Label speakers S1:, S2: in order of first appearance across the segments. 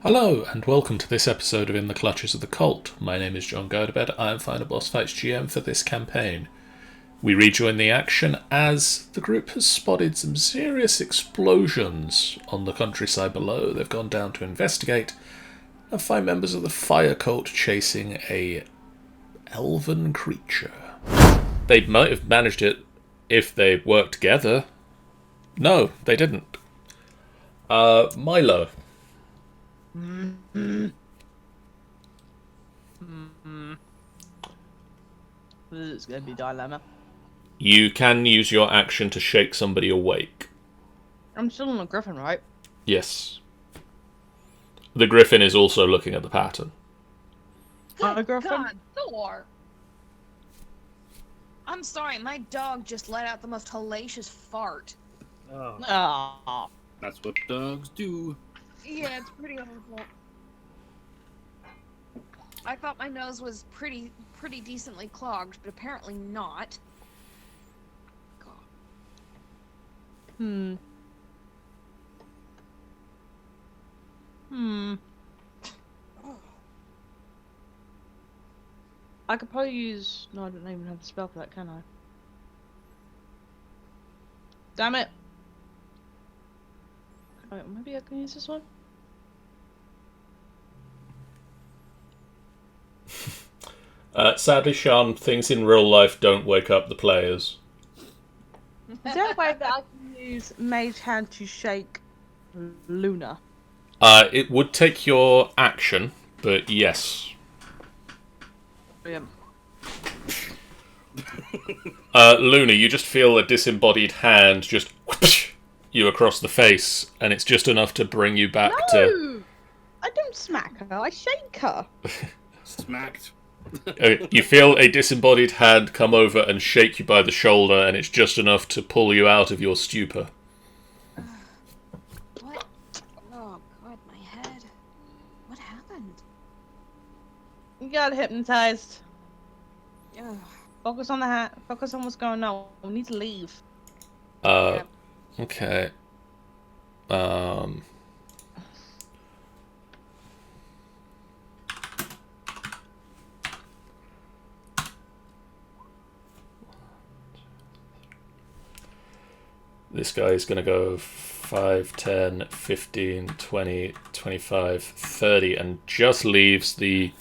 S1: Hello, and welcome to this episode of In the Clutches of the Cult. My name is John Gerdebed. I am Final Boss Fights GM for this campaign. We rejoin the action as the group has spotted some serious explosions on the countryside below. They've gone down to investigate and find members of the fire cult chasing a elven creature. They might have managed it if they worked together. No, they didn't. Milo.
S2: This is going to be a dilemma.
S1: You can use your action to shake somebody awake.
S2: I'm still on a griffin, right?
S1: Yes. The griffin is also looking at the pattern.
S2: On a
S3: Good
S2: griffin?
S3: God, Thor! I'm sorry, my dog just let out the most hellacious fart.
S4: Oh,
S2: Ah,
S4: that's what dogs do.
S3: Yeah, it's pretty awful. I thought my nose was pretty decently clogged, but apparently not. God.
S2: Hmm. I could probably use... No, I don't even have a spell for that, can I? Damn it! Alright, maybe I can use this one?
S1: Sadly, Sean, things in real life don't wake up the players.
S2: Is there a way that I can use Mage Hand to shake Luna?
S1: It would take your action, but yes.
S2: Brilliant.
S1: Luna, you just feel a disembodied hand just whoosh you across the face, and it's just enough to bring you back to...
S2: No! I don't smack her, I shake her.
S4: Smacked.
S1: You feel a disembodied hand come over and shake you by the shoulder, and it's just enough to pull you out of your stupor.
S3: What? Oh God, my head. What happened?
S2: You got hypnotized.
S3: Ugh.
S2: Focus on the hat. Focus on what's going on. We need to leave.
S1: Okay. This guy is going to go 5, 10, 15, 20, 25, 30, and just leaves the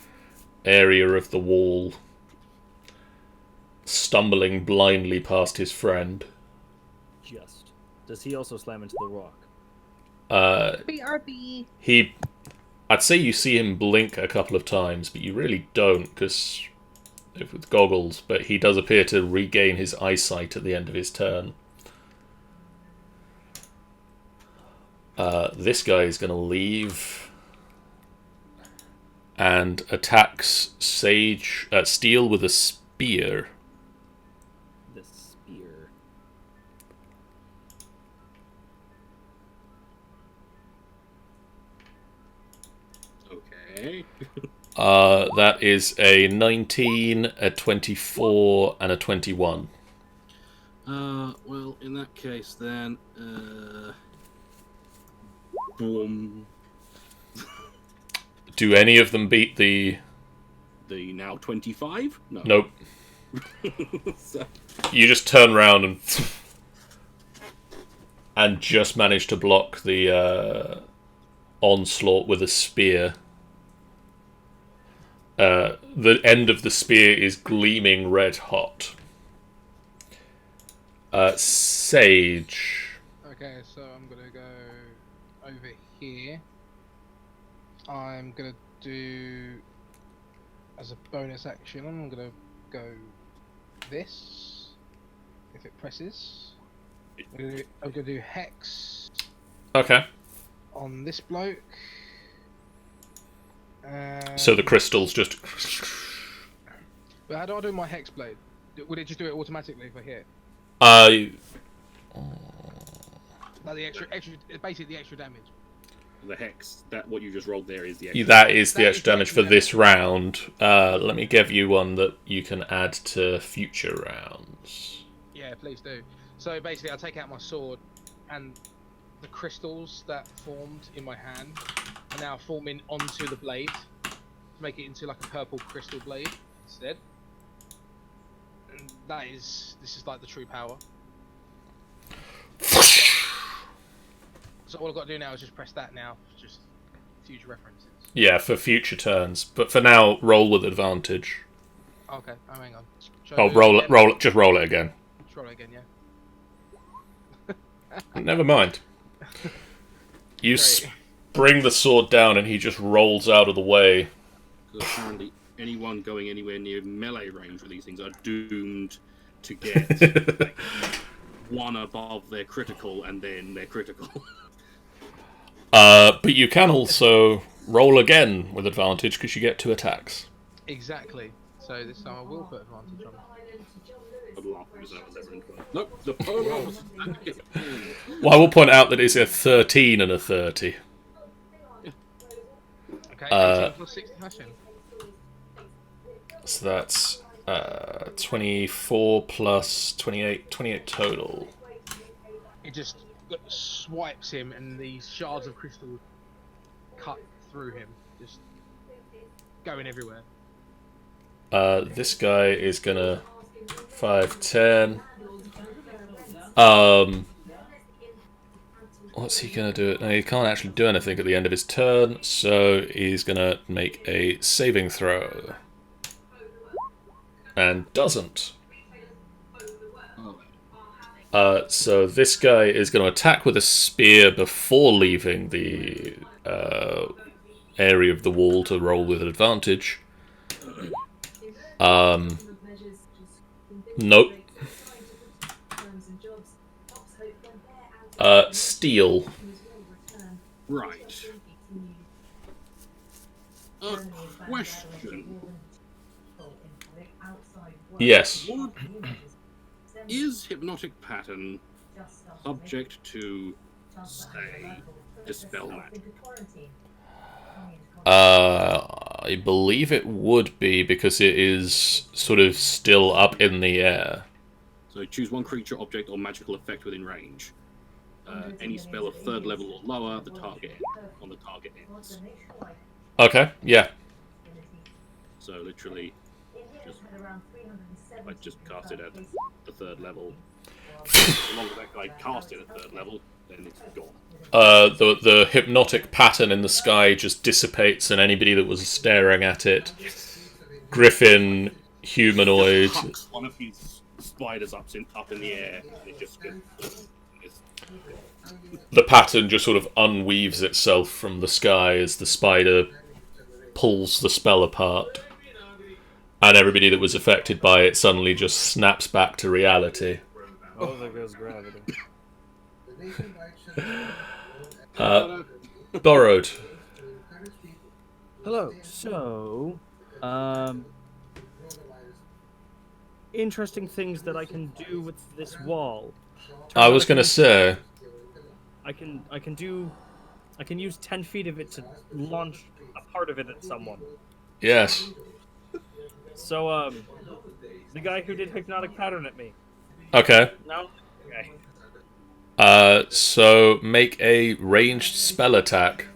S1: area of the wall, stumbling blindly past his friend.
S5: Just. Does he also slam into the rock?
S2: BRB.
S1: I'd say you see him blink a couple of times, but you really don't, because with goggles, but he does appear to regain his eyesight at the end of his turn. This guy is going to leave and attacks Steel with a spear.
S5: The spear.
S4: Okay.
S1: That is a 19, a 24, and a 21.
S4: Well, in that case then, boom.
S1: Do any of them beat the...
S4: The now 25? No.
S1: Nope.
S4: So,
S1: You just turn around and just manage to block the onslaught with a spear. The end of the spear is gleaming red hot. Sage.
S6: Okay, so I'm gonna go over here. I'm gonna do, as a bonus action, I'm gonna go this, if it presses. I'm gonna do Hex
S1: Okay.
S6: on this bloke.
S1: So the crystals just...
S6: But how do I do my Hex blade? Would it just do it automatically if I hit? Like the extra, basically the extra damage.
S4: the hex, that what you just rolled there is the extra.
S1: That is the extra damage for this round. Let me give you one that you can add to future rounds.
S6: Yeah, please do. So basically, I'll take out my sword and the crystals that formed in my hand are now forming onto the blade to make it into like a purple crystal blade instead. And this is like the true power. So all I've got to do now is just press that now, just future references.
S1: Yeah, for future turns. But for now, roll with advantage.
S6: Okay, hang on.
S1: Just roll it again.
S6: Just roll it again, yeah.
S1: Never mind. You spring the sword down and he just rolls out of the way.
S4: Because apparently anyone going anywhere near melee range with these things are doomed to get like, one above their critical and then their critical.
S1: But you can also roll again with advantage because you get 2 attacks.
S6: Exactly. So this time I will put advantage on it.
S4: Nope, the polar
S1: Well, I will point out that it's a 13 and a 30.
S6: Okay, 18 plus 60 slashing.
S1: So that's 24 plus 28 total.
S6: It just swipes him and these shards of crystal cut through him, just going everywhere.
S1: This guy is gonna 5, 10. What's he gonna do? No, he can't actually do anything at the end of his turn, so he's gonna make a saving throw. And doesn't. So this guy is going to attack with a spear before leaving the area of the wall to roll with advantage. Nope. Steel.
S4: Right. Question.
S1: Yes.
S4: Is hypnotic pattern subject to, say, dispel magic?
S1: I believe it would be because it is sort of still up in the air.
S4: So choose one creature, object, or magical effect within range. Any spell of 3rd level or lower, the target ends.
S1: Okay, yeah.
S4: So literally, I just cast it at the 3rd level. As long as that guy cast it at 3rd level, then it's gone.
S1: The hypnotic pattern in the sky just dissipates, and anybody that was staring at it, griffin, humanoid,
S4: Just hucks one of his spiders up in the air, and it just goes.
S1: the pattern just sort of unweaves itself from the sky as the spider pulls the spell apart. And everybody that was affected by it suddenly just snaps back to reality.
S5: Oh, there goes gravity.
S1: Borrowed.
S5: Hello. So, interesting things that I can do with this wall.
S1: I was going to say...
S5: I can use 10 feet of it to launch a part of it at someone.
S1: Yes.
S5: So, the guy who did hypnotic pattern at me.
S1: Okay.
S5: No? Okay.
S1: So make a ranged spell attack.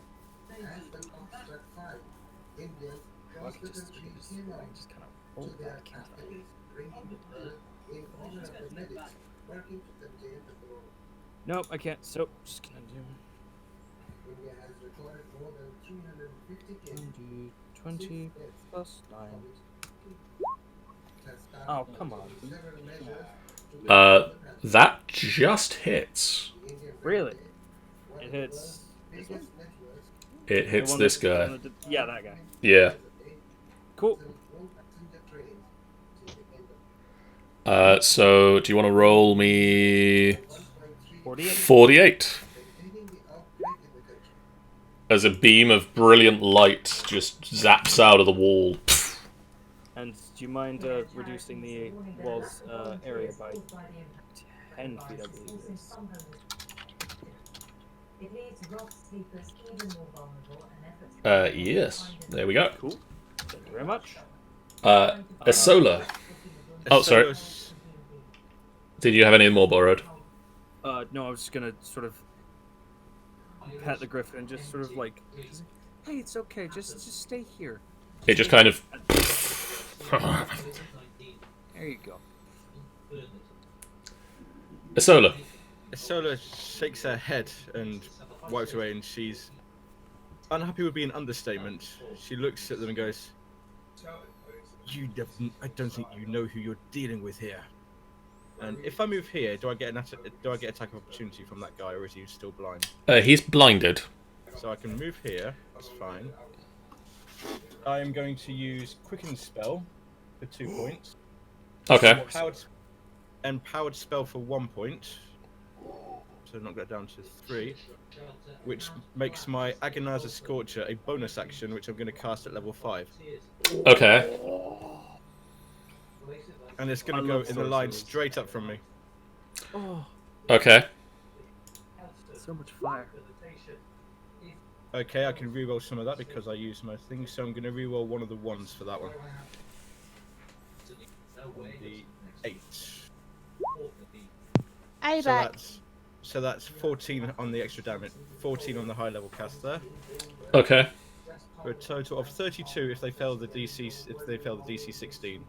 S5: Nope, I can't. So, just gonna do 20 plus 9. Oh, come on.
S1: That just hits.
S5: Really? It hits.
S1: It hits this guy.
S5: Yeah, that guy.
S1: Yeah.
S5: Cool.
S1: So do you want to roll me
S5: 48.
S1: 48? As a beam of brilliant light just zaps out of the wall.
S5: And do you mind reducing the wall's area by 10 feet, I believe it is?
S1: Yes. There we go.
S5: Cool. Thank you very much.
S1: Asola. Oh, sorry. Did you have any more borrowed?
S5: No, I was just gonna sort of Pat the griffin and just sort of like, hey, it's okay, just stay here.
S1: It just kind of...
S5: There you go.
S1: Isola.
S7: Isola shakes her head and wipes away, and she's unhappy would be an understatement. She looks at them and goes, I don't think you know who you're dealing with here. And if I move here, do I get attack of opportunity from that guy, or is he still blind?
S1: He's blinded.
S7: So I can move here. That's fine. I am going to use Quicken Spell for 2 points.
S1: Okay.
S7: Powered Spell for 1 point. So knock that down to 3. Which makes my Agonizer Scorcher a bonus action, which I'm going to cast at level 5.
S1: Okay.
S7: And it's going to go in the line straight up from me.
S5: Oh,
S1: Okay.
S5: so much fire.
S7: Okay, I can reroll some of that because I used my thing, so I'm going to reroll one of the ones for that one. The 8.
S2: Hey,
S7: So
S2: back.
S7: that's 14 on the extra damage. 14 on the high level cast there.
S1: Okay.
S7: For a total of 32 if they fail the DC 16.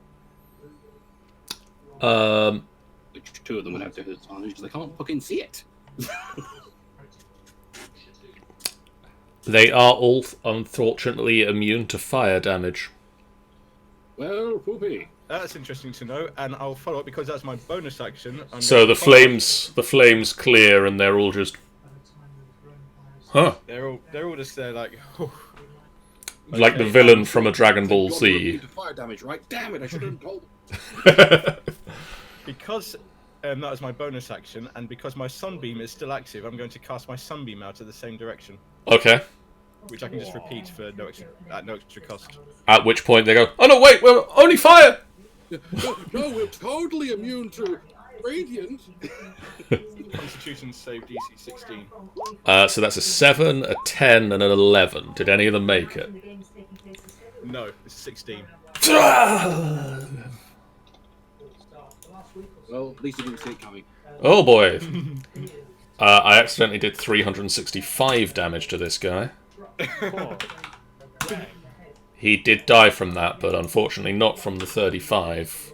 S4: Which 2 of them would have to hit advantage because they can't fucking see it.
S1: They are all, unfortunately, immune to fire damage.
S4: Well, whoopee.
S7: That's interesting to know, and I'll follow up because that's my bonus action.
S1: So the flames clear, and they're all just... Huh.
S7: They're all just there like...
S1: Like the
S7: Okay.
S1: villain from a Dragon Ball
S4: God, we're
S1: Z.
S4: immune to fire damage, right? Damn it! I should have told.
S7: Because that was my bonus action, and because my sunbeam is still active, I'm going to cast my sunbeam out at the same direction,
S1: Okay.
S7: which I can just repeat for no extra cost.
S1: At which point they go, oh no, wait, we're only fire!
S4: No, we're totally immune to radiant.
S7: Constitution save DC 16.
S1: So that's a 7, a 10, and an 11. Did any of them make it?
S7: No, it's 16.
S4: Well, at least you didn't see it coming.
S1: Oh boy. I accidentally did 365 damage to this guy.
S5: Oh, dang.
S1: He did die from that, but unfortunately not from the 35.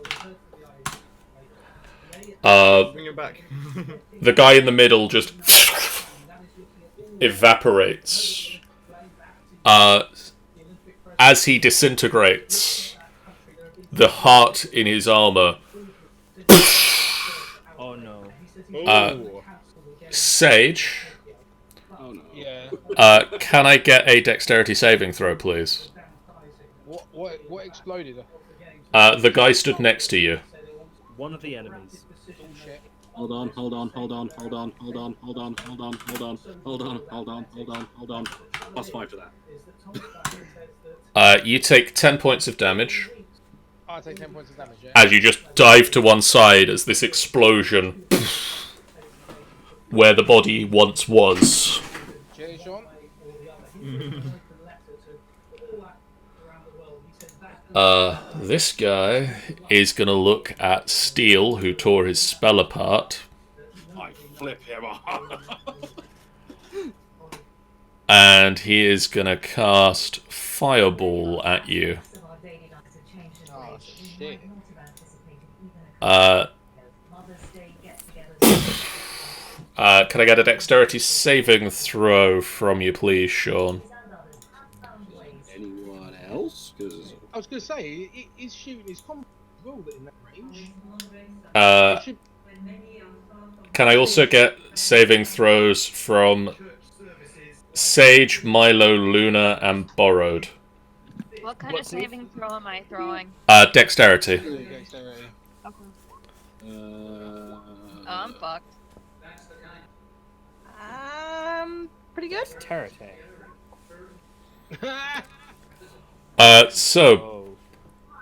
S7: Bring him back.
S1: The guy in the middle just evaporates. As he disintegrates, the heart in his armor.
S5: Oh no.
S7: Ooh.
S1: Sage,
S4: Oh no.
S6: Yeah.
S1: can I get a dexterity saving throw, please?
S6: What exploded?
S1: The guy stood next to you.
S5: One of the enemies.
S6: Bullshit.
S4: Hold on. Plus 5 to that.
S1: You take 10 points of damage
S6: I take 10 points of damage, yeah?
S1: as you just dive to one side as this explosion where the body once was.
S6: Cheers, Sean.
S1: This guy is gonna look at Steel, who tore his spell apart,
S4: I flip him off.
S1: and he is gonna cast Fireball at you.
S6: Oh, shit.
S1: Can I get a dexterity saving throw from you, please, Sean?
S4: Anyone else? Because
S6: I was going to say, he's shooting his combo well in that range.
S1: Uh, can I also get saving throws from Sage, Milo, Luna, and Borrowed?
S3: What kind of saving throw am I throwing?
S1: Dexterity.
S6: Dexterity.
S3: Okay. Oh, I'm fucked.
S2: Pretty good.
S5: Tarate.
S1: So,
S5: Oh,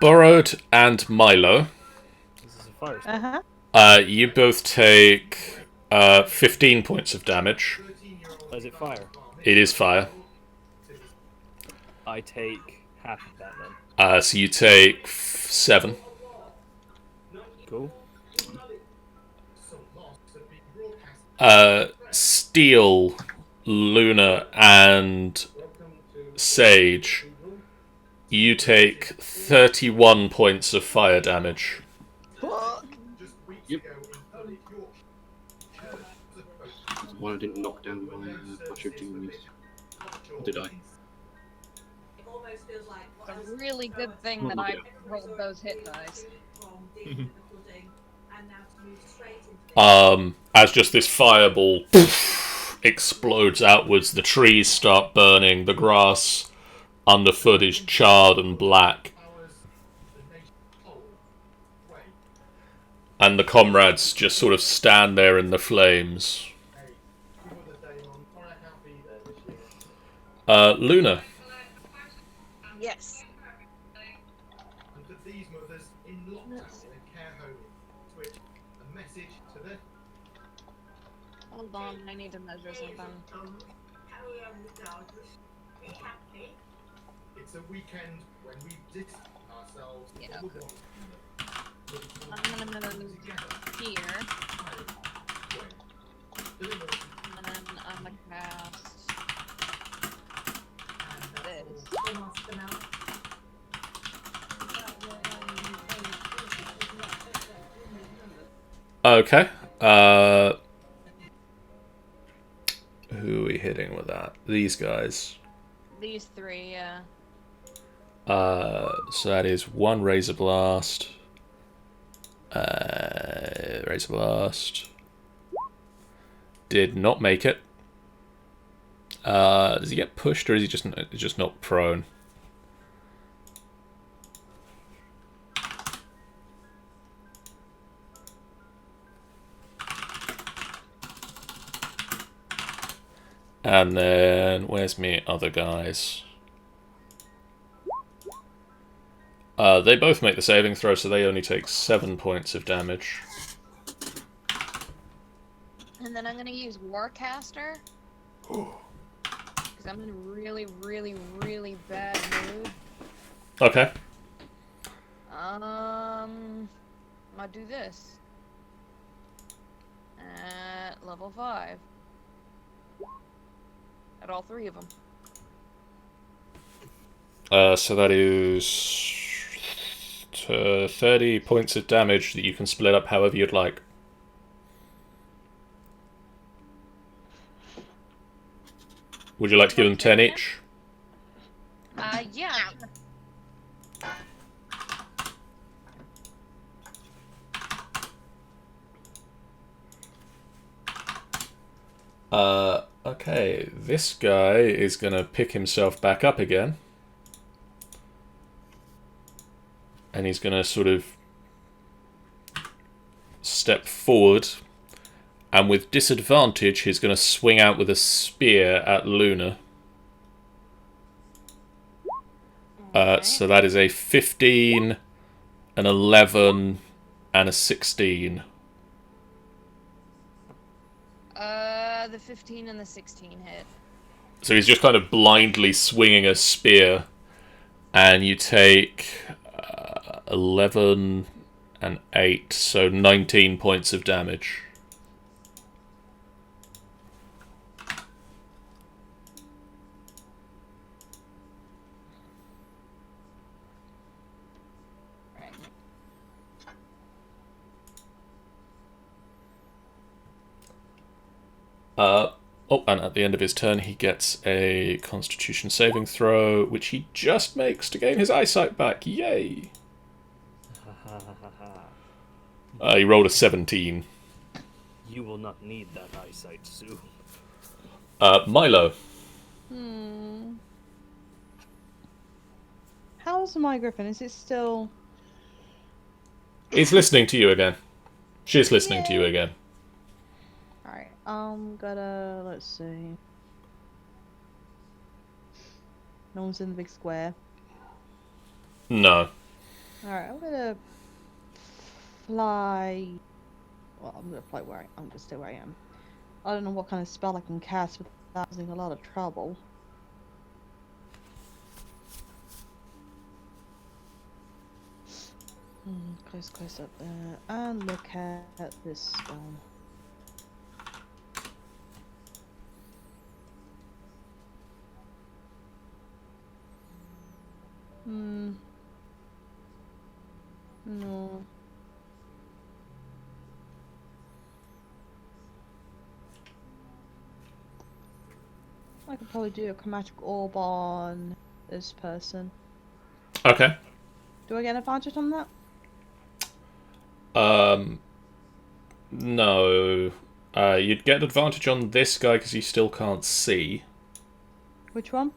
S1: Borrowed and Milo,
S5: this is a fire spell.
S1: you both take 15 points of damage.
S5: Oh, is it fire?
S1: It is fire.
S5: I take half of that then.
S1: So you take 7.
S5: Cool.
S1: Steel Luna and Sage, you take 31 points of fire damage.
S4: Yep. One I didn't knock down by Flash of Genius. Or did I?
S3: It's a really good thing that I rolled those hit dice.
S1: As just this fireball explodes outwards, the trees start burning, the grass underfoot is charred and black. And the comrades just sort of stand there in the flames. Luna.
S3: Yes. Hold on, I need to measure something.
S8: It's a weekend when we distance ourselves.
S3: Yeah, okay. I'm gonna move here. And then I'm gonna cast this.
S1: Okay. Who are we hitting with that? These guys.
S3: These three, yeah.
S1: So that is one Razor Blast. Razor Blast. Did not make it. Does he get pushed or is he just not prone? And then, where's me other guys? They both make the saving throw, so they only take 7 points of damage.
S3: And then I'm gonna use Warcaster. Because I'm in a really, really, really bad mood.
S1: Okay.
S3: I'm gonna do this. At level 5. At all 3 of them.
S1: So that is 30 points of damage that you can split up however you'd like. Would you like to give them 10 each?
S3: Yeah.
S1: Okay, this guy is gonna pick himself back up again. And he's gonna sort of step forward. And with disadvantage, he's gonna swing out with a spear at Luna. So that is a 15, an 11, and a 16.
S3: The 15 and the 16 hit.
S1: So he's just kind of blindly swinging a spear, and you take 11 and 8, so 19 points of damage. Oh, and at the end of his turn, he gets a Constitution saving throw, which he just makes to gain his eyesight back. Yay! He rolled a 17.
S5: You will not need that eyesight soon.
S1: Milo.
S2: How's my griffin? Is it still...
S1: He's listening to you again. She's listening to you again.
S2: Alright, let's see. No one's in the big square.
S1: No.
S2: Alright, I'm gonna fly. Well, I'm gonna fly I'm gonna stay where I am. I don't know what kind of spell I can cast without causing a lot of trouble. Close up there, and look at this spell. I could probably do a Chromatic Orb on this person.
S1: Okay.
S2: Do I get an advantage on that?
S1: No. You'd get advantage on this guy because you still can't see.
S2: Which one?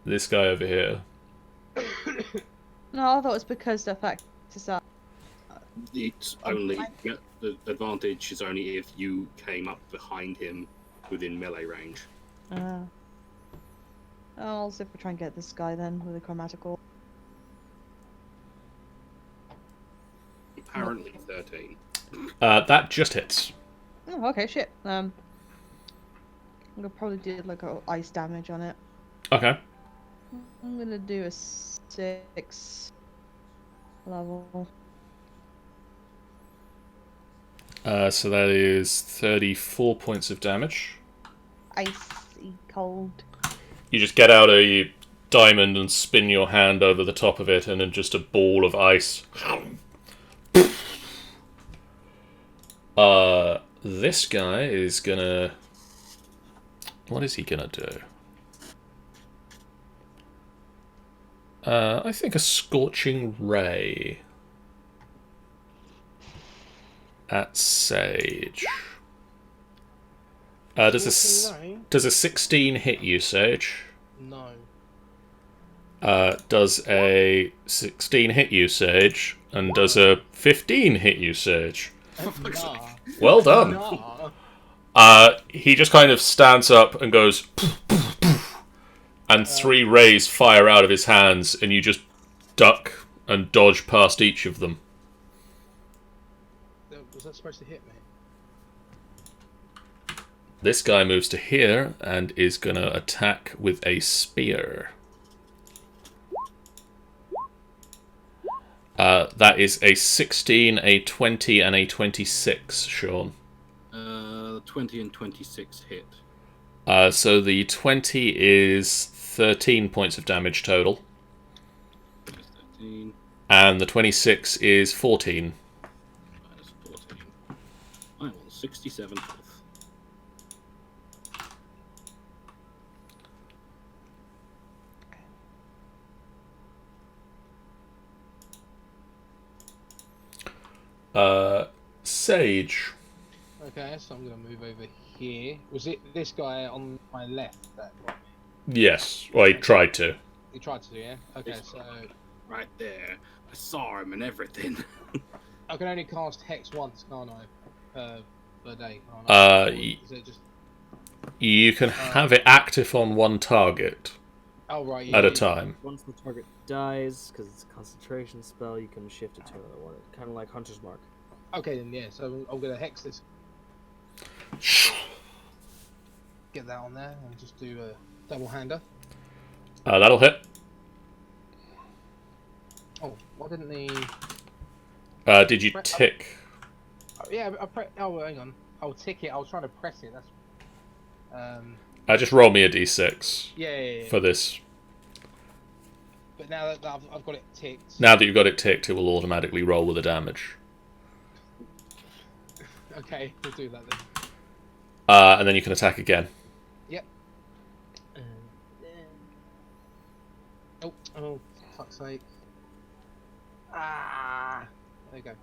S1: This guy over here.
S2: No, I thought it was because the fact is that.
S4: It's only the advantage is only if you came up behind him within melee range.
S2: I'll see if we try and get this guy then with a Chromatic Orb.
S4: Apparently 13.
S1: That just hits.
S2: Oh, okay, shit. I'm gonna probably do like a ice damage on it.
S1: Okay.
S2: I'm gonna do a 6 level.
S1: So that is 34 points of damage.
S2: Icy cold.
S1: You just get out a diamond and spin your hand over the top of it, and then just a ball of ice. This guy is gonna... What is he gonna do? I think a Scorching Ray. At Sage. Does a 16 hit you, Sage?
S6: No.
S1: Does a 16 hit you, Sage? And does a 15 hit you, Sage?
S6: Nah.
S1: Well done.
S6: Nah.
S1: He just kind of stands up and goes, poof, poof, poof, and 3 rays fire out of his hands, and you just duck and dodge past each of them.
S6: Was that supposed to hit me?
S1: This guy moves to here and is going to attack with a spear. That is a 16, a 20, and a 26, Sean.
S4: 20 and 26 hit.
S1: So the 20 is 13 points of damage total.
S4: 13.
S1: And the 26 is 14.
S4: Minus 14. I'm on 67 health.
S1: Sage.
S6: Okay, so I'm gonna move over here. Was it this guy on my left that got me?
S1: Yes. Well, he tried to.
S6: He tried to, yeah? Okay,
S4: This
S6: so
S4: guy. Right there. I saw him and everything.
S6: I can only cast Hex once, can't I? Per day, can't I? Or is it just...
S1: You can have it active on one target
S6: Oh, right, yeah.
S1: at a time.
S5: Once the target dies, because it's a concentration spell, you can shift it to another one. Kind of like Hunter's Mark.
S6: Okay, then, yeah, so I'm gonna Hex this. Get that on there and just do a double-hander.
S1: That'll hit.
S6: Oh, why didn't the...
S1: Did you tick?
S6: Yeah, oh, hang on. I'll tick it. I was trying to press it. That's...
S1: Just roll me a d6
S6: Yeah.
S1: for this.
S6: But now that I've got it ticked...
S1: Now that you've got it ticked, it will automatically roll with the damage.
S6: Okay, we'll do that then.
S1: And then you can attack again.
S6: Yep. Oh, fuck's sake. Ah! There you go.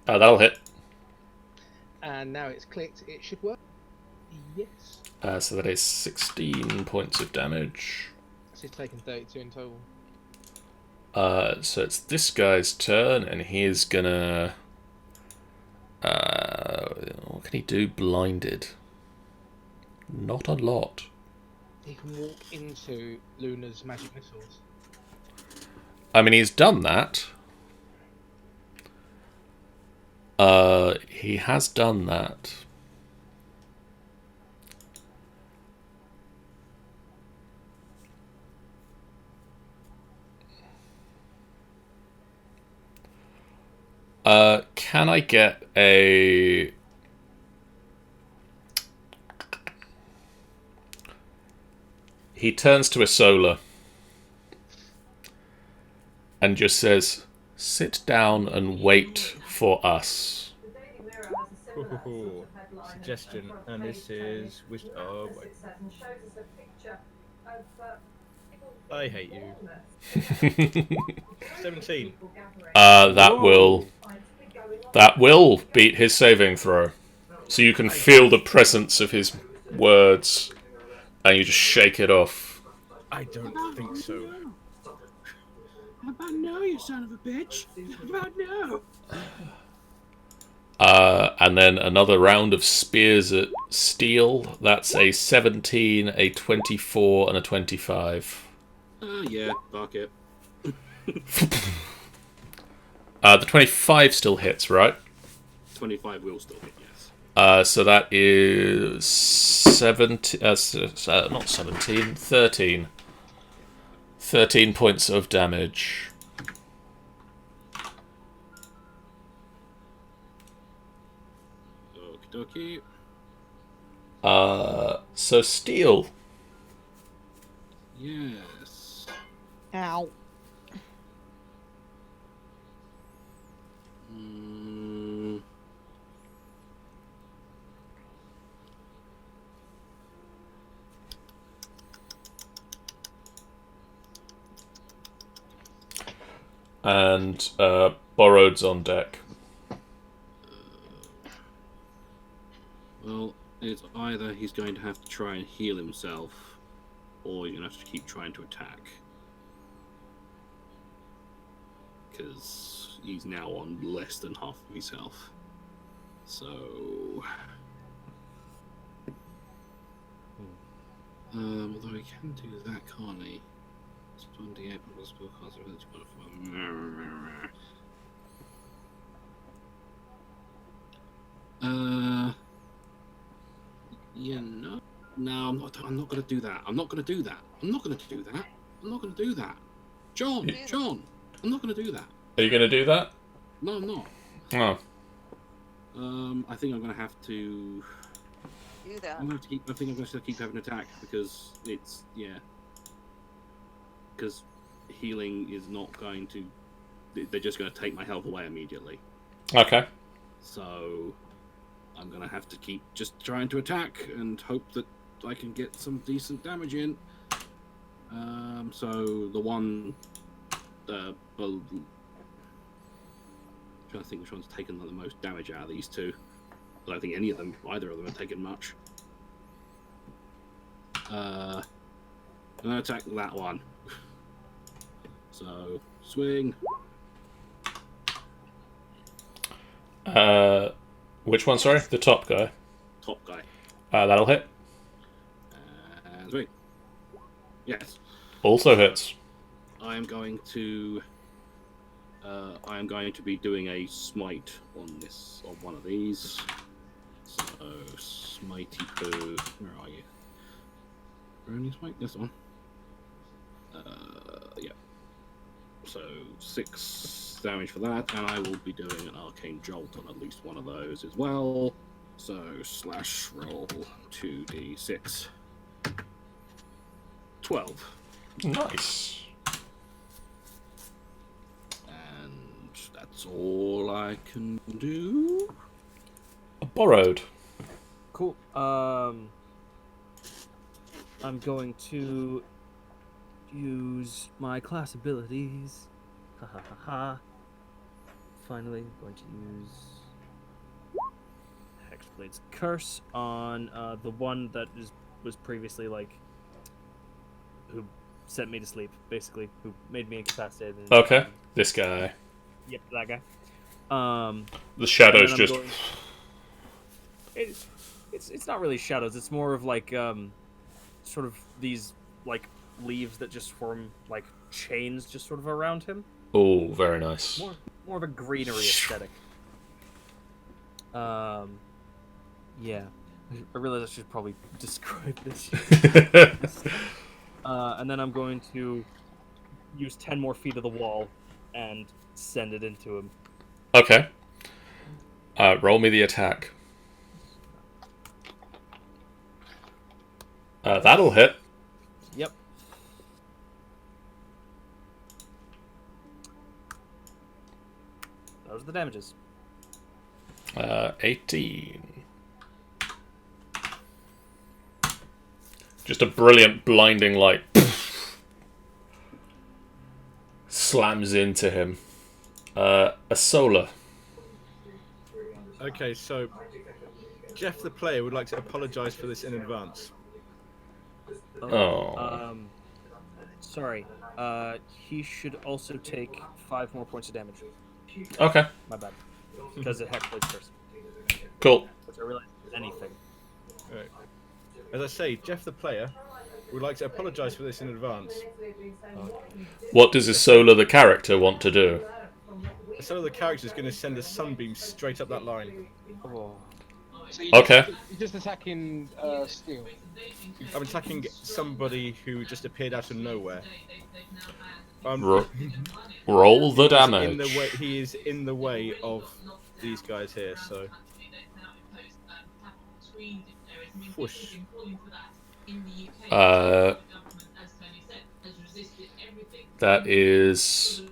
S1: That'll hit.
S6: And now it's clicked. It should work. Yes.
S1: So that is 16 points of damage.
S6: So it's taken 32 in total.
S1: So it's this guy's turn, and he is gonna... what can he do blinded? Not a lot.
S6: He can walk into Luna's magic missiles.
S1: I mean, he's done that. He has done that. Can I get a... He turns to Isola and just says, "Sit down and wait for us."
S7: suggestion, and this is oh boy. I hate you. 17.
S1: That will beat his saving throw. So you can feel the presence of his words, and you just shake it off.
S7: I don't think so.
S4: How about no, you son of a bitch? How about no?
S1: And then another round of spears at steel. That's a 17, a 24, and a 25.
S4: Yeah, fuck it.
S1: The 25 still hits, right?
S4: 25 will still hit, yes.
S1: So that is 17, not 17, 13. 13 points of damage.
S4: Okie
S1: So steel.
S4: Yes.
S2: Ow.
S4: Mm.
S1: And Borrowed's on deck.
S4: Well, it's either he's going to have to try and heal himself, or you're going to have to keep trying to attack. Because he's now on less than half of his health. So... although he can do that, can't he? It's 28 plus spell cost ability modifier. Yeah, no. No, I'm not going to do that. I'm not going to do that. I'm not going to do that. I'm not going to do that. John, I'm not going to do that.
S1: Are you going to do that?
S4: No, I'm not.
S1: Oh.
S4: I think I'm going to have to...
S3: Do that.
S4: I think I'm going to have to keep having an attack because it's... Yeah. Because healing is not going to... They're just going to take my health away immediately.
S1: Okay.
S4: So... I'm going to have to keep just trying to attack and hope that I can get some decent damage in. So the one... I'm trying to think which one's taken the most damage out of these two. I don't think either of them have taken much. I'm going to attack that one. So, swing.
S1: Which one, sorry? The top guy.
S4: Top guy.
S1: That'll hit.
S4: And swing. Yes.
S1: Also hits.
S4: I am going to be doing a smite on one of these. So, smitey poo. Where are you? Only smite? This one. Yeah. So 6 damage for that, and I will be doing an arcane jolt on at least one of those as well. So slash roll 2d6. 12.
S1: Nice.
S4: And that's all I can do.
S1: Borrowed.
S5: Cool. I'm going to use my class abilities. Ha ha ha ha. Finally, I'm going to use Hexblade's Curse on the one that was previously who sent me to sleep, basically, who made me incapacitated. And,
S1: Okay. This guy.
S5: Yep, that guy.
S1: The shadows just...
S5: It's not really shadows. It's more of sort of these leaves that just form chains just sort of around him.
S1: Oh, very nice.
S5: More of a greenery aesthetic. Yeah. I realize I should probably describe this. And then I'm going to use 10 more feet of the wall and send it into him.
S1: Okay. Roll me the attack. That'll hit.
S5: Yep. Those are the damages.
S1: 18. Just a brilliant blinding light slams into him. A solar.
S7: Okay, so Jeff the player would like to apologise for this in advance.
S1: Oh.
S5: Sorry. He should also take 5 more points of damage.
S1: Okay.
S5: My bad. Because it Hexblade's first.
S1: Cool.
S5: Which I realize is anything.
S7: Right. As I say, Jeff the player would like to apologise for this in advance.
S1: What does Isola the character want to do?
S7: So the character is going to send a sunbeam straight up that line.
S5: Oh.
S6: So
S1: Okay.
S6: You're just attacking Steel.
S7: I'm attacking somebody who just appeared out of nowhere.
S1: Roll the
S7: In
S1: damage.
S7: the way, he is in the way of these guys here, so. Whoosh.
S1: That is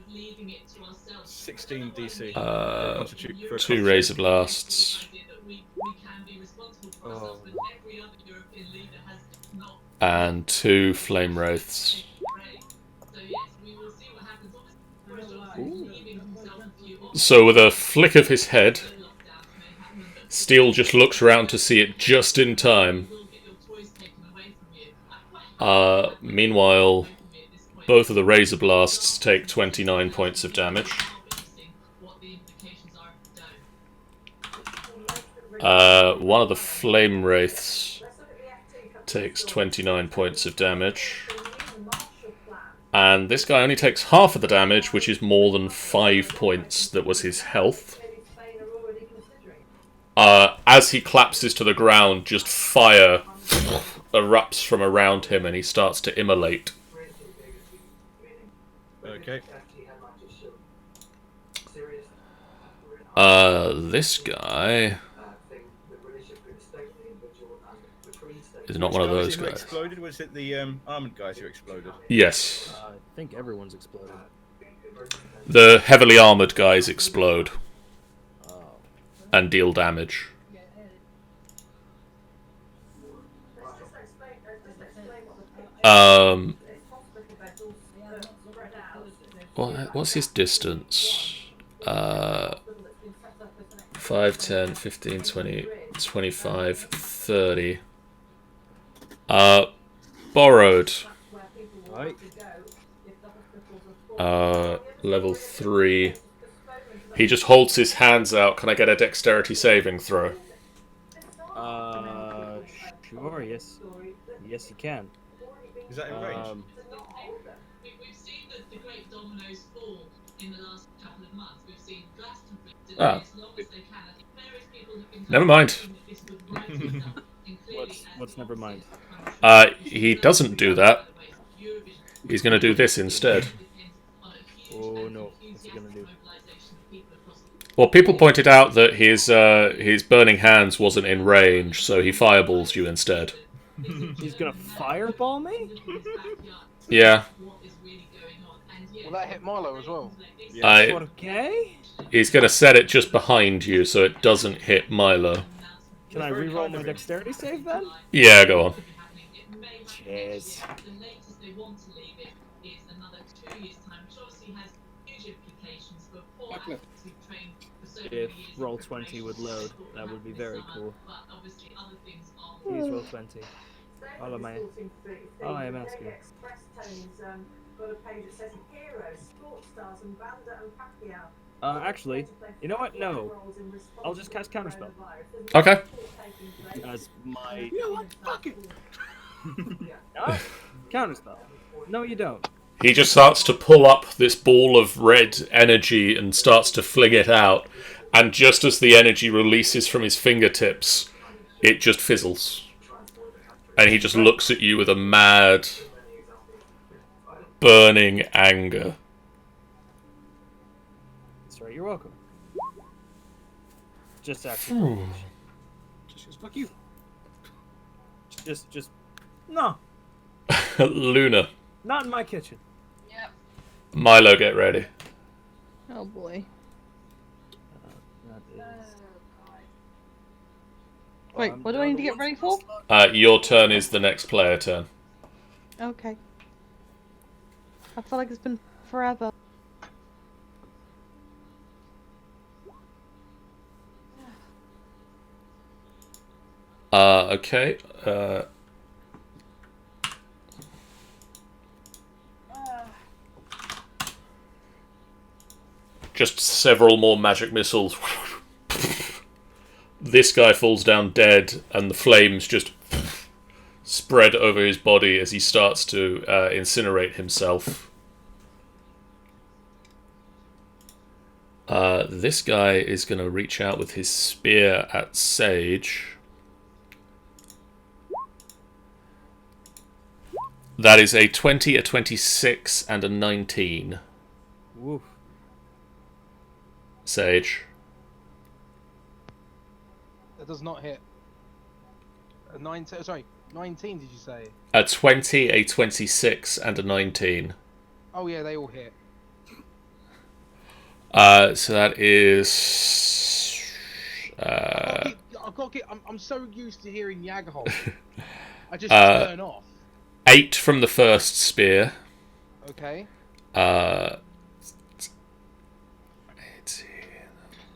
S7: 16 DC. Constitute for a
S1: 2 Razor Blasts.
S5: Oh.
S1: And 2 Flame Wraiths. So with a flick of his head, Steel just looks around to see it just in time. Meanwhile, both of the Razor Blasts take 29 points of damage. One of the Flame Wraiths takes 29 points of damage. And this guy only takes half of the damage, which is more than 5 points that was his health. As he collapses to the ground, just fire erupts from around him and he starts to immolate.
S7: Okay.
S1: This guy is not one of those
S7: Who
S1: guys.
S7: exploded? Was it the armored guys who exploded?
S1: Yes.
S5: I think everyone's exploded.
S1: The heavily armoured guys explode
S5: Oh.
S1: and deal damage. What's his distance? 5, 10, 15, 20, 25, 30. Borrowed.
S5: Right.
S1: Level 3. He just holds his hands out. Can I get a dexterity saving throw?
S5: Sure, yes. Yes, you can.
S7: Is that in range?
S1: Ah. Never mind.
S5: What's never mind?
S1: He doesn't do that. He's going to do this instead.
S5: Oh no, what's he gonna do?
S1: Well, people pointed out that his burning hands wasn't in range, so he fireballs you instead.
S5: He's gonna fireball me?
S1: Yeah.
S6: Will that hit Milo as well?
S5: Okay.
S1: He's going to set it just behind you, so it doesn't hit Milo.
S5: Can I reroll my dexterity save then?
S1: Yeah, go on.
S5: Cheers. If roll 20 would load, that would be very cool. Please roll 20. All am asking. Actually, you know what? No. I'll just cast Counterspell.
S1: Okay.
S5: As my... You know what? Fuck it! Counterspell. No, you don't.
S1: He just starts to pull up this ball of red energy and starts to fling it out. And just as the energy releases from his fingertips, it just fizzles. And he just looks at you with a mad, burning anger.
S5: Sorry, you're welcome. Just actually.
S4: Just fuck you.
S5: Just. No.
S1: Luna.
S5: Not in my kitchen.
S3: Yep.
S1: Milo, get ready.
S2: Oh boy.
S5: That is...
S2: Wait, what do I need to get ready for?
S1: Your turn is the next player turn.
S2: Okay. I feel like it's been forever.
S1: Okay. Just several more magic missiles. This guy falls down dead, and the flames just spread over his body as he starts to incinerate himself. This guy is going to reach out with his spear at Sage. That is a 20, a 26, and a 19.
S5: Woof.
S1: Sage.
S6: That does not hit. 19. Sorry, 19. Did you say?
S1: A 20, a 26, and a 19.
S6: Oh yeah, they all hit.
S1: So that is...
S6: I'm so used to hearing Yagahol. I just turn off.
S1: 8 from the first spear.
S6: Okay.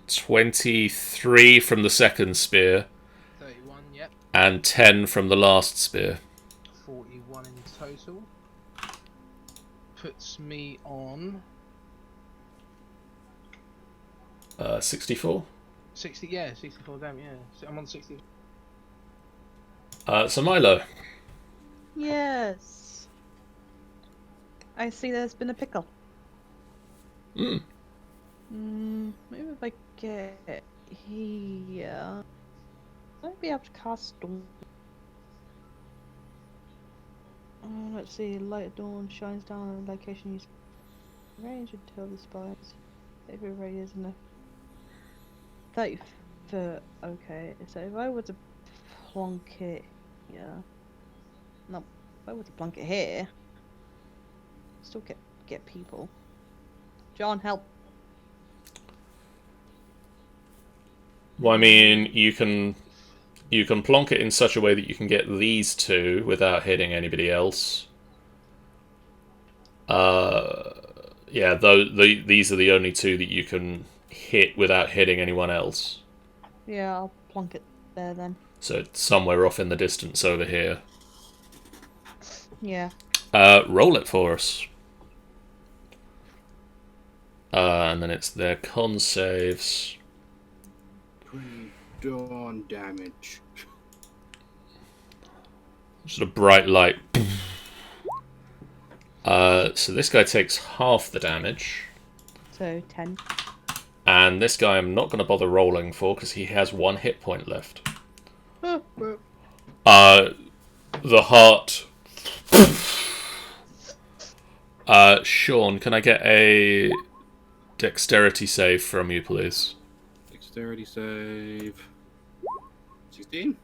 S1: 23 from the second spear.
S6: 31, yep.
S1: And 10 from the last spear.
S6: 41 in total. Puts me on...
S1: 64.
S6: 60, yeah, 64, damn, yeah. So I'm on 60.
S1: So Milo.
S2: Yes. I see there's been a pickle.
S1: Mm.
S2: Maybe if I get here, I might be able to cast Dawn. Let's see, light of dawn shines down on a location used range until the spires. Every radius in a 30 foot. Okay, so if I were to plonk it here, no, if I were to plonk it here, still get people. John, help.
S1: Well, I mean, you can plonk it in such a way that you can get these two without hitting anybody else. Yeah, these are the only two that you can hit without hitting anyone else.
S2: Yeah, I'll plonk it there then.
S1: So it's somewhere off in the distance over here.
S2: Yeah.
S1: Roll it for us. And then it's their con saves.
S4: 20 dawn damage.
S1: Just a bright light. So this guy takes half the damage.
S2: So 10.
S1: And this guy I'm not going to bother rolling for because he has 1 hit point left. The heart... Sean, can I get a dexterity save from you, please?
S4: Dexterity save. 16?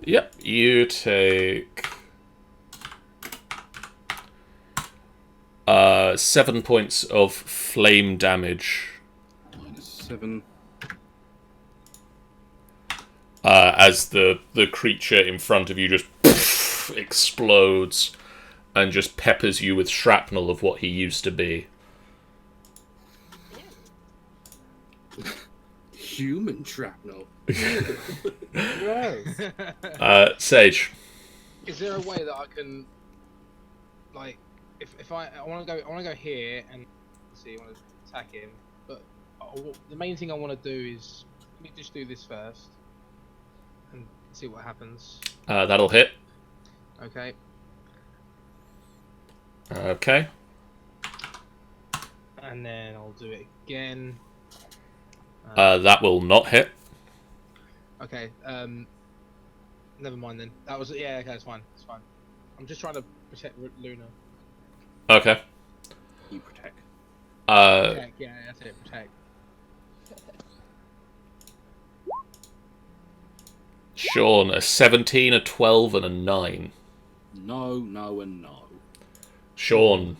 S1: Yep, you take... 7 points of flame damage.
S4: -7.
S1: As the creature in front of you just explodes and just peppers you with shrapnel of what he used to be.
S4: Human shrapnel.
S1: Sage.
S6: Is there a way that I can, like, if I want to go here and see, I want to attack him, but the main thing I want to do is let me just do this first and see what happens.
S1: That'll hit.
S6: Okay.
S1: Okay.
S6: And then I'll do it again.
S1: That will not hit.
S6: Okay. Never mind then. That was yeah. Okay, it's fine. It's fine. I'm just trying to protect Luna.
S1: Okay.
S4: You protect.
S6: Protect, yeah, that's it. Protect.
S1: Sean, a 17, a 12, and a 9.
S4: No, no, and no.
S1: Sean,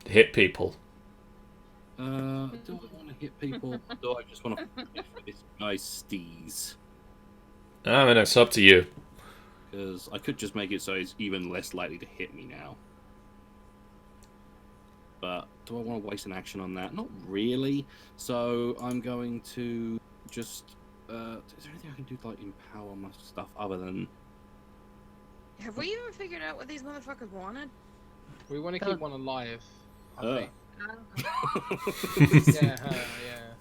S1: hit people.
S4: Do I want to hit people? Do I just want to finish with this guy's steez?
S1: I mean, it's up to you.
S4: Because I could just make it so it's even less likely to hit me now. But do I want to waste an action on that? Not really. So I'm going to just... is there anything I can do to like empower my stuff other than...
S3: Have we even figured out what these motherfuckers wanted?
S6: We want to keep one alive. I think.
S3: Okay.
S6: Yeah, yeah.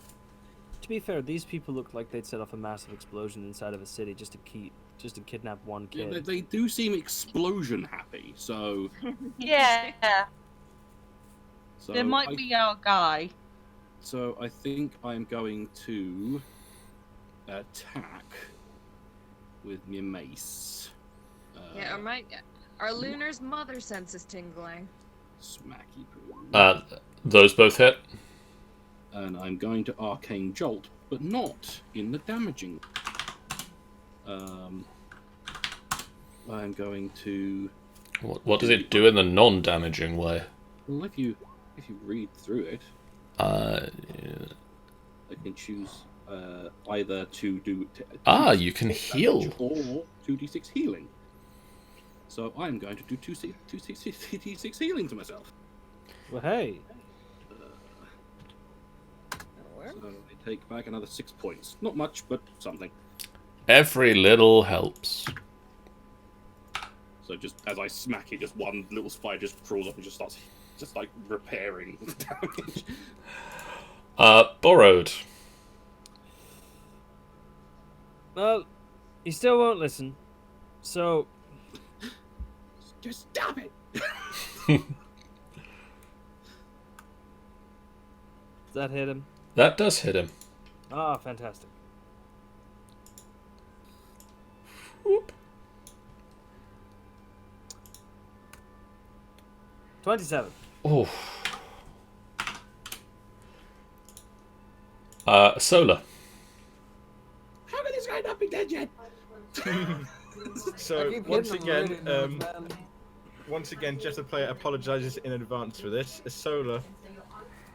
S5: To be fair, these people look like they'd set off a massive explosion inside of a city just to kidnap one
S4: Yeah,
S5: kid.
S4: they do seem explosion happy, so...
S9: Yeah,
S4: so
S9: there might be our guy.
S4: So I think I'm going to attack with my mace.
S3: Yeah, our Lunar's mother sense is tingling.
S4: Smacky poo.
S1: Those both hit.
S4: And I'm going to Arcane Jolt, but not in the damaging. I'm going to...
S1: What does it do in the non-damaging way?
S4: Well, if you read through it,
S1: Yeah.
S4: I can choose either to do...
S1: You can heal.
S4: Or 2d6 healing. So I'm going to do 2d6 healing to myself.
S5: Well, hey.
S4: So I take back another 6 points. Not much, but something.
S1: Every little helps.
S4: So just as I smack it, just one little spider just crawls up and just starts just like repairing the damage.
S1: Borrowed.
S5: Well, he still won't listen. So...
S4: Just stop it!
S5: Does that hit him?
S1: That does hit him.
S5: Ah, fantastic.
S1: Whoop.
S5: 27.
S1: Oh. Solar.
S4: How can this guy not be dead yet?
S7: So once again, just the player apologizes in advance for this. Sola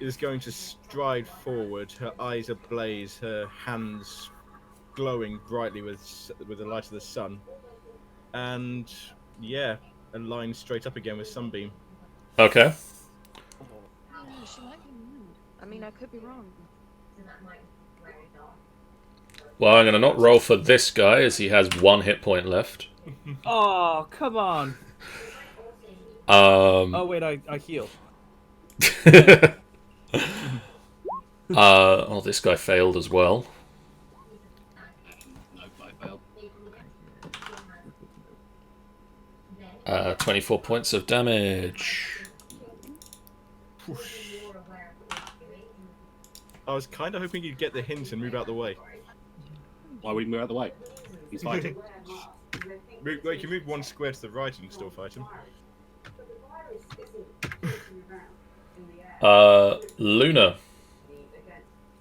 S7: is going to stride forward. Her eyes ablaze, her hands glowing brightly with the light of the sun, and yeah, align straight up again with Sunbeam.
S1: Okay.
S3: Oh, she might be nude. I mean, I could be wrong.
S1: Well, I'm going to not roll for this guy as he has 1 hit point left.
S5: Oh, come on.
S1: Oh,
S5: wait, I heal.
S1: This guy failed as well.
S4: No, I failed.
S1: 24 points of damage.
S7: I was kind of hoping you'd get the hint and move out the way.
S4: Why would he move out of the way? He's fighting.
S7: Well, you can move 1 square to the right and still fight him.
S1: Luna.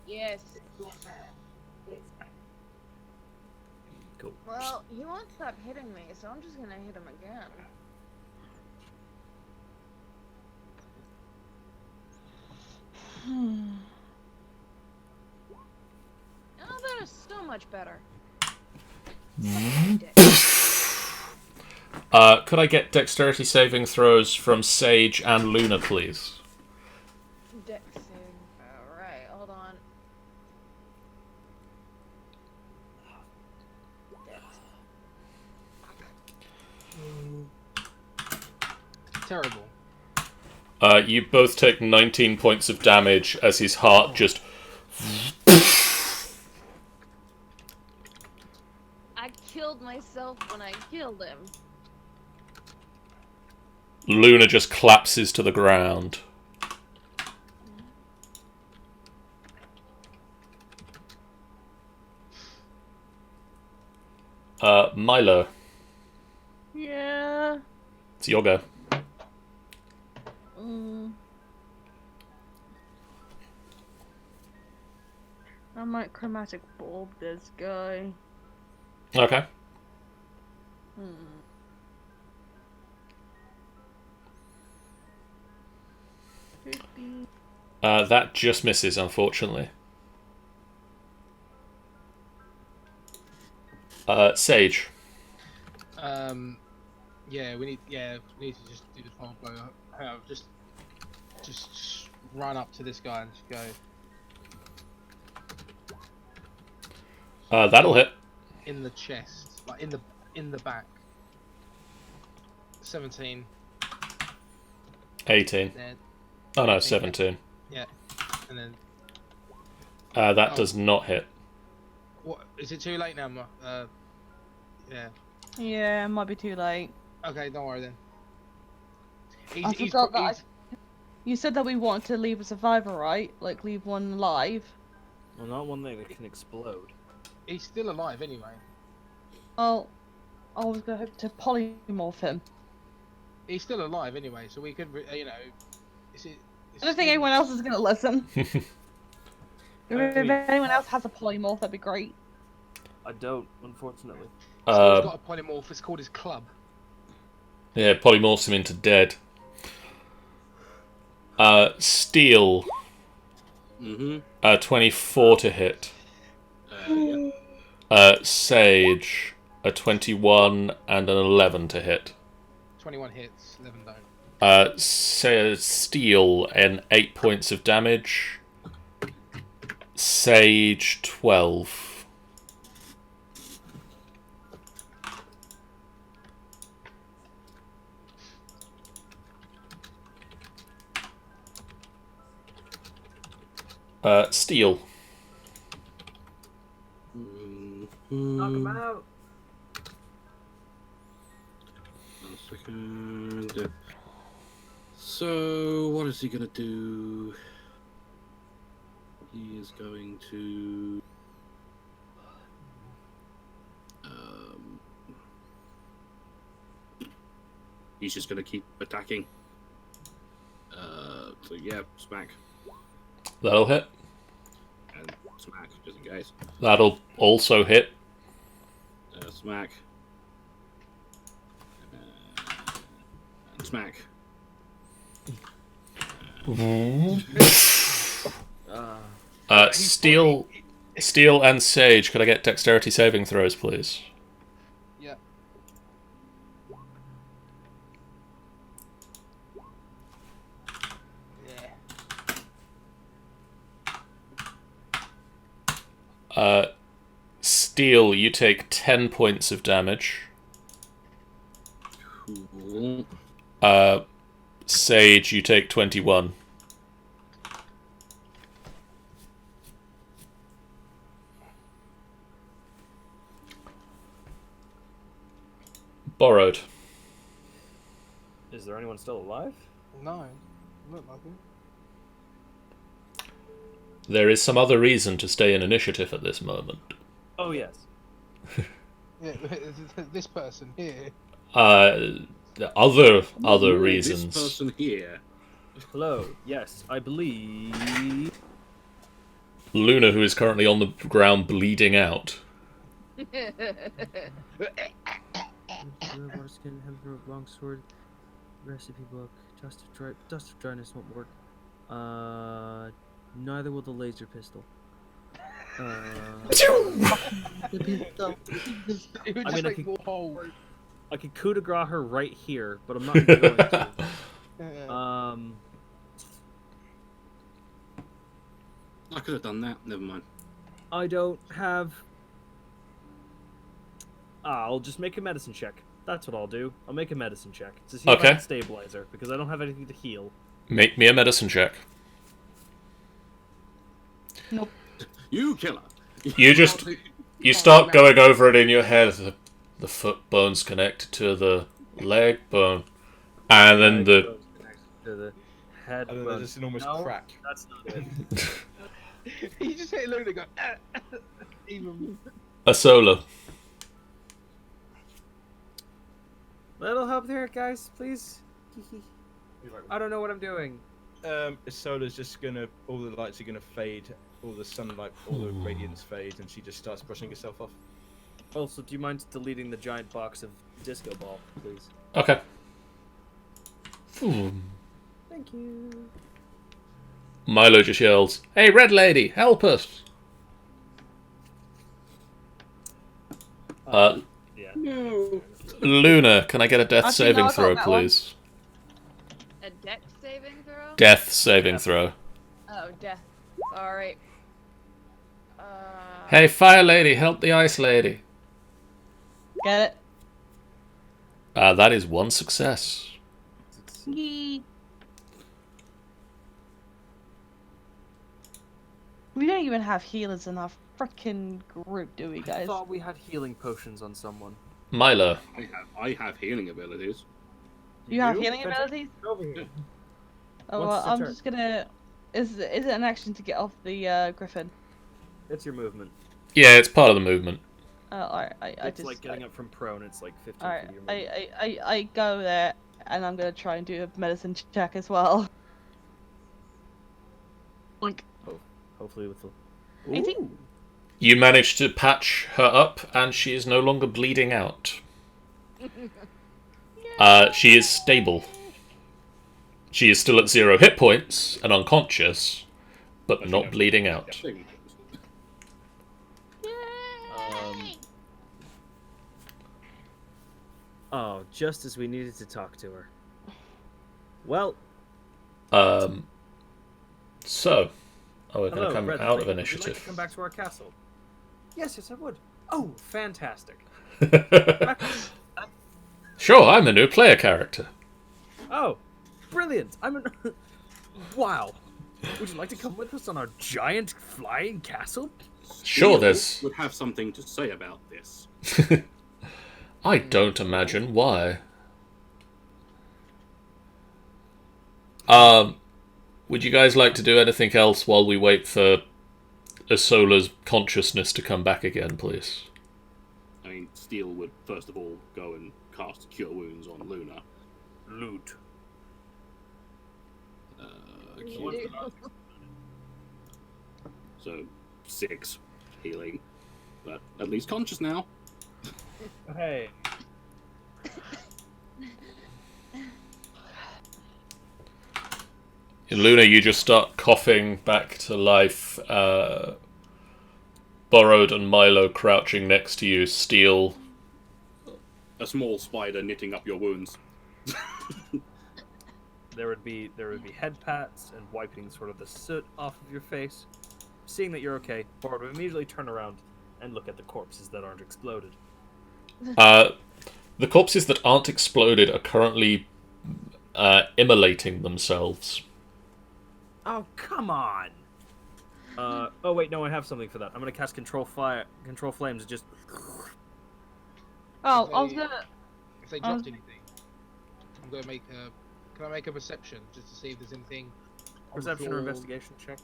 S3: Yes.
S5: Cool.
S3: Well, he won't stop hitting me, so I'm just gonna hit him again. Oh, that is so much better.
S1: Could I get dexterity saving throws from Sage and Luna, please?
S3: Dex save. Alright, hold on. Dex.
S6: Terrible.
S1: You both take 19 points of damage as his heart just...
S3: I killed myself when I killed him.
S1: Luna just collapses to the ground. Milo,
S2: Yeah.
S1: it's your go.
S2: I might chromatic orb this guy.
S1: Okay. That just misses, unfortunately. Sage.
S6: Yeah, we need to just do the final blow. Just run up to this guy and just go.
S1: That'll hit.
S6: In the chest, like in the back. 17.
S1: 18.
S6: Then,
S1: Oh no, 17.
S6: yeah, and then
S1: That does not hit.
S6: what? Is it too late now? Yeah.
S9: Yeah, it might be too late.
S6: Okay, don't worry then.
S9: I forgot that. You said that we wanted to leave a survivor, right? Like leave one alive.
S5: Well, not one that can explode.
S6: He's still alive anyway.
S9: Oh, I was gonna hope to polymorph him.
S6: He's still alive anyway, so we could,
S9: I don't think anyone else is gonna listen. If anyone else has a polymorph, that'd be great.
S5: I don't, unfortunately.
S6: He's got a polymorph. It's called his club.
S1: Yeah, polymorphs him into dead. Steel. 24 to hit.
S4: Yeah.
S1: Sage. A 21 and an 11 to hit.
S6: 21 hits, 11 don't.
S1: Steel and 8 points of damage. Sage 12. Steel.
S5: Knock him out.
S4: 1 second. So, what is he gonna do? He is going to. He's just gonna keep attacking. So yeah, smack
S1: That'll hit.
S4: and smack, just in case.
S1: That'll also hit.
S4: Smack. And smack.
S1: Steel and Sage, could I get dexterity saving throws, please?
S6: Yeah.
S1: Steel, you take 10 points of damage.
S4: Cool.
S1: Sage, you take 21. Borrowed.
S5: Is there anyone still alive?
S6: No, look like it.
S1: There is some other reason to stay in initiative at this moment.
S5: Oh, yes.
S6: Yeah, this person here.
S1: Other reasons.
S4: This person here.
S5: Hello. Yes, I believe.
S1: Luna, who is currently on the ground bleeding out.
S5: Waterskin, hemp, longsword, recipe book, dust of dryness won't work. Neither will the laser pistol. I could coup de grace her right here, but I'm not going to.
S4: I could have done that. Never mind.
S5: I don't have. I'll just make a medicine check. That's what I'll do. I'll make a medicine check to see if I have stabilizer, because I don't have anything to heal.
S1: Make me a medicine check.
S9: Nope.
S4: You killer.
S1: You start going over it in your head. The foot bone's connected to the leg bone, and then the
S5: to the head
S7: And then
S5: bone.
S7: there's just an almost crack.
S5: That's not it.
S6: You just hit Luna and go. Even.
S1: a solo.
S5: Little help there, guys, please. I don't know what I'm doing.
S7: Isola's just gonna. All the lights are gonna fade. All the sunlight, all the radiance fades, and she just starts brushing herself off.
S5: Also, do you mind deleting the giant box of disco ball, please?
S1: Okay.
S5: Thank you.
S1: Milo just yells, "Hey, Red Lady, help us!"
S5: Yeah.
S4: No.
S1: Luna, can I get a death
S9: Actually, no,
S1: saving
S9: I got
S1: throw,
S9: that one.
S1: please?
S3: A deck saving throw?
S1: Death saving
S5: Yeah.
S1: throw.
S3: Oh, death. Alright.
S1: Hey, fire lady, help the ice lady.
S9: Get it?
S1: That is one success.
S9: Yee. We don't even have healers in our frickin' group, do we,
S5: I
S9: guys?
S5: thought we had healing potions on someone.
S1: Milo.
S4: I have healing abilities.
S9: You have healing abilities?
S6: Over here.
S9: Oh,
S5: What's
S9: well,
S5: the
S9: I'm
S5: turn?
S9: just gonna. Is it an action to get off the griffin?
S5: It's your movement.
S1: Yeah, it's part of the movement.
S9: Alright, I
S5: It's
S9: just.
S5: like getting up from prone. It's like 15
S9: Alright,
S5: feet of your movement.
S9: I go there, and I'm gonna try and do a medicine check as well. Like,
S5: Hopefully with the...
S9: 18?
S5: Ooh.
S1: You managed to patch her up, and she is no longer bleeding out. She is stable. She is still at 0 hit points and unconscious, but not bleeding out.
S5: Oh, just as we needed to talk to her. Well,
S1: So, we're going
S5: hello,
S1: to come
S5: Red
S1: out
S5: Larch.
S1: of
S5: Would you like
S1: initiative.
S5: to come back to our castle? Yes, I would. Oh, fantastic.
S1: Sure, I'm the new player character.
S5: Oh, brilliant. I'm an... Wow. Would you like to come with us on our giant flying castle?
S1: Sure,
S4: Steel
S1: there's...
S4: would have something to say about this.
S1: I don't imagine why. Would you guys like to do anything else while we wait for Isola's consciousness to come back again, please?
S4: I mean, Steel would first of all go and cast Cure Wounds on Luna.
S5: Loot.
S4: So 6 healing, but at least conscious now.
S5: Hey.
S1: In Luna, you just start coughing back to life. Borrowed and Milo crouching next to you, Steel.
S4: A small spider knitting up your wounds.
S5: There would be head pats and wiping sort of the soot off of your face. Seeing that you're okay, Bard would immediately turn around and look at the corpses that aren't exploded.
S1: The corpses that aren't exploded are currently immolating themselves.
S5: Oh, come on! Oh wait, no, I have something for that. I'm gonna cast Control Flames and just...
S9: oh, I was gonna.
S6: If they dropped anything, I'm gonna make a. Can I make a perception just to see if there's anything? on the
S5: Perception or
S6: floor?
S5: investigation check?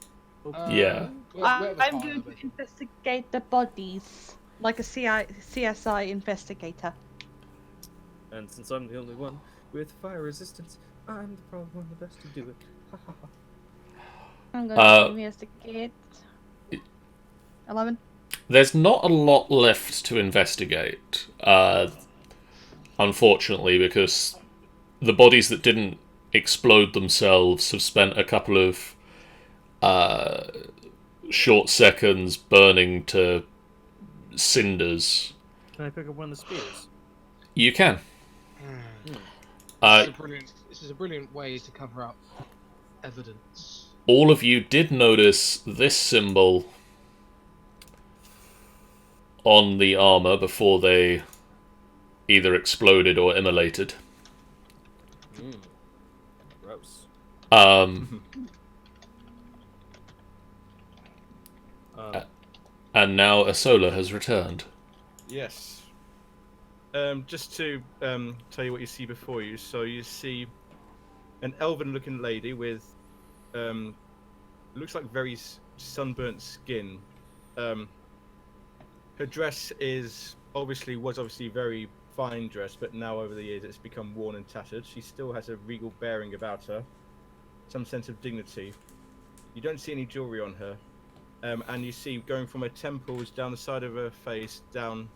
S1: Yeah.
S6: Whatever's
S9: I'm
S6: higher,
S9: going to
S6: basically.
S9: investigate the bodies like a CSI investigator.
S5: And since I'm the only one with fire resistance, I'm probably one of the best to do it.
S9: I'm going to investigate. 11.
S1: There's not a lot left to investigate, unfortunately, because the bodies that didn't explode themselves have spent a couple of short seconds burning to cinders.
S5: Can I pick up one of the spears?
S1: You can.
S6: This is a brilliant way to cover up evidence.
S1: All of you did notice this symbol on the armor before they either exploded or immolated.
S5: Gross.
S1: And now Asola has returned.
S7: Yes. Just to tell you what you see before you. So you see an elven-looking lady with looks like very sunburnt skin. Her dress was obviously very fine dress, but now over the years it's become worn and tattered. She still has a regal bearing about her, some sense of dignity. You don't see any jewelry on her, and you see going from her temples down the side of her face down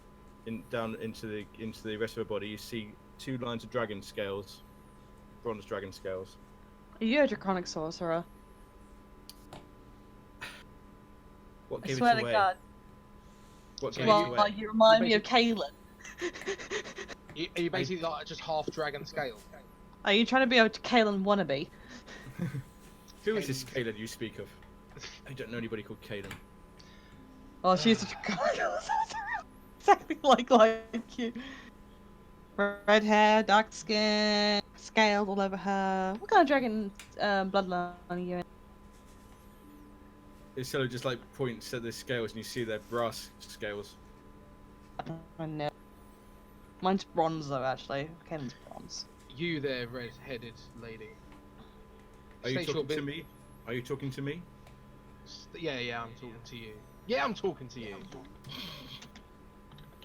S7: into the rest of her body. You see 2 lines of dragon scales, bronze dragon scales.
S9: Are you a draconic sorcerer?
S7: What
S9: I
S7: gave
S9: swear
S7: it
S9: to
S7: away?
S9: God.
S7: What
S6: So
S7: gave
S9: Well,
S7: you away?
S9: you remind me of Kaelin.
S6: Are you basically like just half dragon scale?
S9: Are you trying to be a Kaelin wannabe?
S7: Who is this Caelan you speak of? I don't know anybody called Caelan.
S9: Oh, she's exactly like you. Red hair, dark skin, scales all over her. What kind of dragon bloodline are you in?
S7: Isolo just like points at the scales and you see they're brass scales.
S9: I know. Mine's bronze though, actually. Kaelin's bronze.
S6: You there, red-headed lady.
S7: Are you
S6: State your
S7: talking to
S6: bit-
S7: me? Are you talking to me?
S6: Yeah, I'm talking to you. Yeah, I'm talking to you.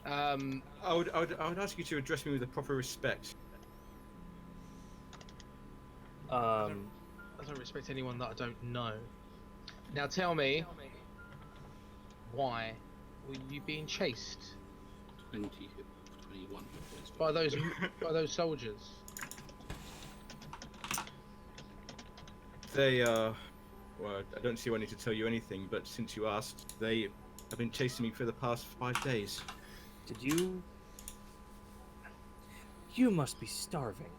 S7: I would ask you to address me with a proper respect.
S6: I don't respect anyone that I don't know. Now tell me, why were you being chased
S4: 20, 21 points.
S6: by those soldiers?
S7: They well, I don't see why I need to tell you anything, but since you asked, they have been chasing me for the past 5 days.
S5: Did you? You must be starving.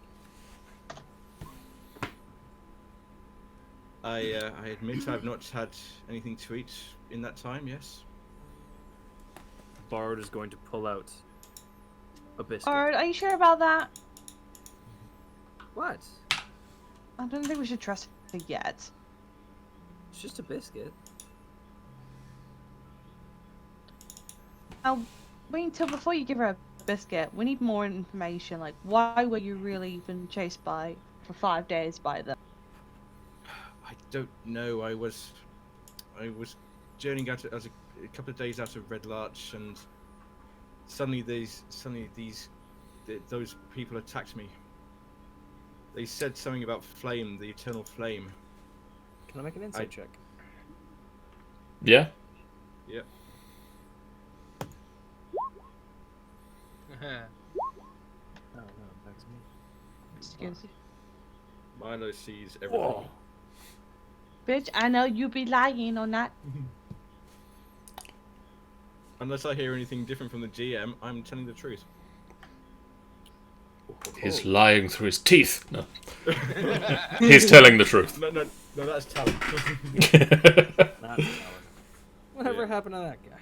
S7: I admit I've not had anything to eat in that time, yes.
S5: Bard is going to pull out a biscuit.
S9: Alright, are you sure about that?
S5: What?
S9: I don't think we should trust her yet.
S5: It's just a biscuit.
S9: Wait until before you give her a biscuit. We need more information. Like, why were you really been chased for 5 days by them?
S7: I don't know. I was journeying out as a couple of days out of Red Larch, and suddenly those people attacked me. They said something about flame, the eternal flame.
S5: Can I make an insight check?
S1: Yeah.
S7: Yep.
S5: Oh no, that's me.
S9: Excuse you.
S7: Milo sees everything.
S1: Whoa.
S9: Bitch, I know you be lying on that.
S7: Unless I hear anything different from the GM, I'm telling the truth.
S1: He's lying through his teeth. No. He's telling the truth.
S7: No, that's talent.
S5: Not Talon. Whatever happened to that guy?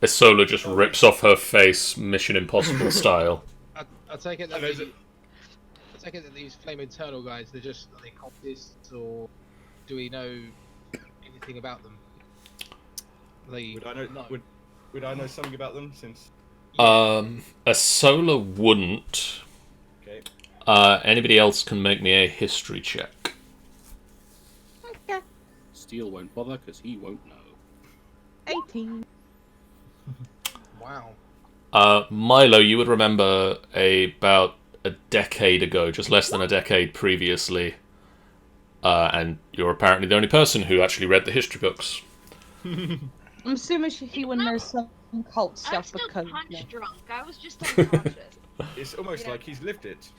S1: Isola just rips off her face, Mission Impossible style.
S6: I take it that these flame eternal guys, are they cultists, or do we know anything about them?
S7: Would I know something about them since?
S1: Isola wouldn't.
S7: Okay.
S1: Anybody else can make me a history check.
S9: Okay.
S4: Steel won't bother because he won't know.
S9: 18.
S6: Wow.
S1: Milo, you would remember about a decade ago, just less than a decade previously, and you're apparently the only person who actually read the history books.
S9: I'm assuming he would know some cult
S3: I'm
S9: stuff
S3: still
S9: because.
S3: punch drunk. I was just unconscious.
S7: It's almost like he's lived it.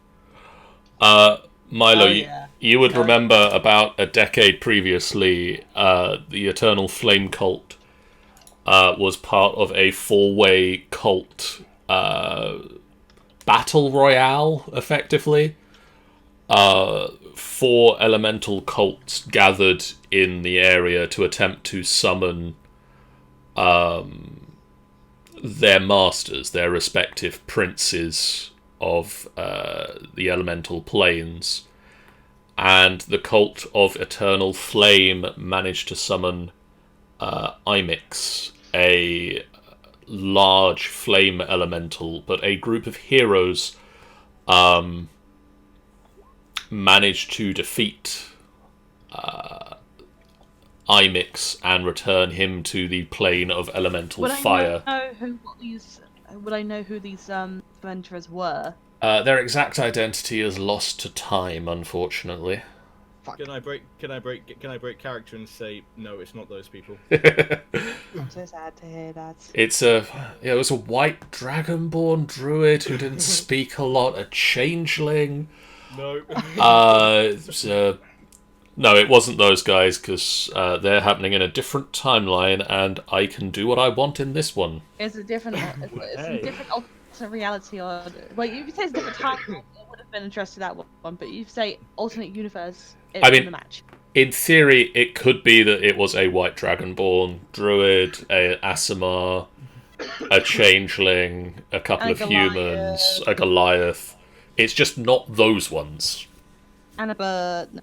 S1: Milo,
S9: Oh, yeah.
S1: you would remember about a decade previously, the Eternal Flame Cult was part of a 4-way cult battle royale, effectively. 4 elemental cults gathered in the area to attempt to summon their masters, their respective princes of the elemental planes. And the cult of Eternal Flame managed to summon Imix, a large flame elemental, but a group of heroes managed to defeat Imix and return him to the plane of elemental fire.
S9: Would I know who these adventurers were?
S1: Their exact identity is lost to time, unfortunately.
S9: Fuck.
S7: Can I break character and say no? It's not those people.
S9: I'm so sad to hear that.
S1: It was a white dragonborn druid who didn't speak a lot, a changeling.
S7: No.
S1: It's a No, it wasn't those guys, because they're happening in a different timeline, and I can do what I want in this one.
S9: It's a different, it's a different alternate reality, or well, you say it's a different time. It would have been interested that one, but you say alternate universe.
S1: I mean,
S9: in the match.
S1: In theory, it could be that it was a White Dragonborn druid, a Aasimar, a changeling, a couple of humans, a Goliath. It's just not those ones.
S9: And a bird.